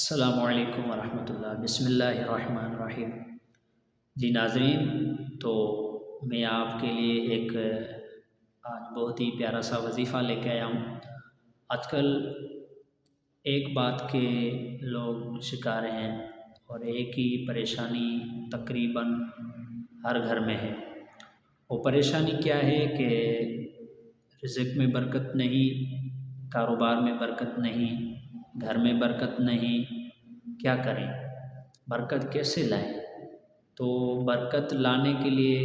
السلام علیکم ورحمۃ اللہ۔ بسم اللہ الرحمن الرحیم۔ جی ناظرین، تو میں آپ کے لیے ایک آج بہت ہی پیارا سا وظیفہ لے کے آیا ہوں۔ آج کل ایک بات کے لوگ شکار ہیں اور ایک ہی پریشانی تقریباً ہر گھر میں ہے۔ وہ پریشانی کیا ہے کہ رزق میں برکت نہیں، کاروبار میں برکت نہیں، گھر میں برکت نہیں۔ کیا کریں؟ برکت کیسے لائیں؟ تو برکت لانے کے لیے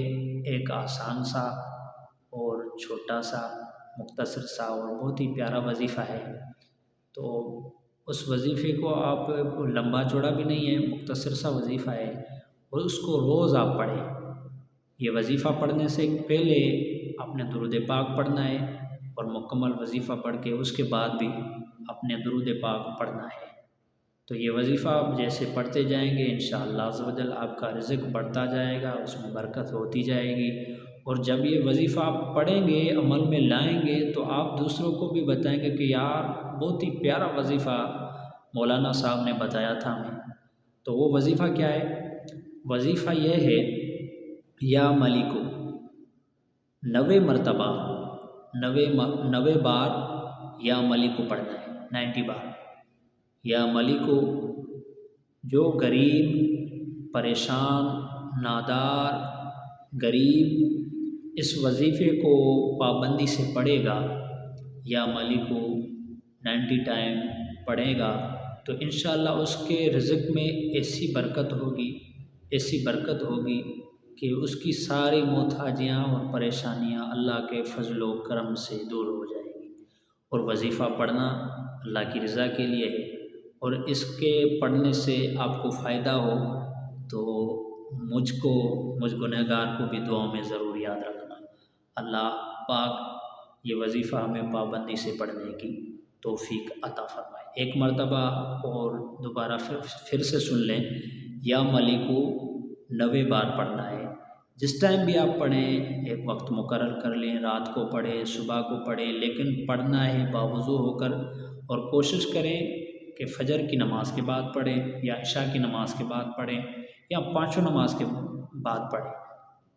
ایک آسان سا اور چھوٹا سا مختصر سا اور بہت ہی پیارا وظیفہ ہے۔ تو اس وظیفے کو آپ لمبا چوڑا بھی نہیں ہے، مختصر سا وظیفہ ہے اور اس کو روز آپ پڑھیں۔ یہ وظیفہ پڑھنے سے پہلے آپ نے درود پاک پڑھنا ہے اور مکمل وظیفہ پڑھ کے اس کے بعد بھی اپنے درود پاک پڑھنا ہے۔ تو یہ وظیفہ آپ جیسے پڑھتے جائیں گے انشاءاللہ عز و جل آپ کا رزق بڑھتا جائے گا، اس میں برکت ہوتی جائے گی۔ اور جب یہ وظیفہ آپ پڑھیں گے، عمل میں لائیں گے، تو آپ دوسروں کو بھی بتائیں گے کہ یار بہت ہی پیارا وظیفہ مولانا صاحب نے بتایا تھا ہمیں۔ تو وہ وظیفہ کیا ہے؟ وظیفہ یہ ہے، یا ملکو، 90 مرتبہ 90 بار یا ملکو پڑھنا ہے، 90 بار۔ یا ملکو، جو غریب، پریشان، نادار، غریب اس وظیفے کو پابندی سے پڑھے گا، یا ملکو 90 ٹائم پڑھے گا، تو انشاءاللہ اس کے رزق میں ایسی برکت ہوگی کہ اس کی ساری محتاجیاں اور پریشانیاں اللہ کے فضل و کرم سے دور ہو جائیں گی۔ اور وظیفہ پڑھنا اللہ کی رضا کے لیے ہے، اور اس کے پڑھنے سے آپ کو فائدہ ہو تو مجھ گنہگار کو بھی دعاؤں میں ضرور یاد رکھنا۔ اللہ پاک یہ وظیفہ ہمیں پابندی سے پڑھنے کی توفیق عطا فرمائے۔ ایک مرتبہ اور دوبارہ پھر سے سن لیں، یا ملکو 90 بار پڑھنا ہے۔ جس ٹائم بھی آپ پڑھیں ایک وقت مقرر کر لیں، رات کو پڑھیں، صبح کو پڑھیں، لیکن پڑھنا ہے باوضو ہو کر، اور کوشش کریں کہ فجر کی نماز کے بعد پڑھیں یا عشاء کی نماز کے بعد پڑھیں یا پانچوں نماز کے بعد پڑھیں،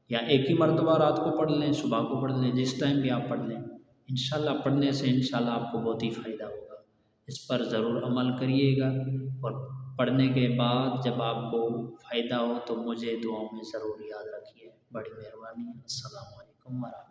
یا ایک ہی مرتبہ رات کو پڑھ لیں، صبح کو پڑھ لیں، جس ٹائم بھی آپ پڑھ لیں۔ انشاءاللہ پڑھنے سے انشاءاللہ آپ کو بہت ہی فائدہ ہوگا۔ اس پر ضرور عمل کریے گا، اور پڑھنے کے بعد جب آپ کو فائدہ ہو تو مجھے دعاؤں میں ضرور یاد رکھیے۔ بڑی مہربانی۔ السلام علیکم ورحمۃ اللہ۔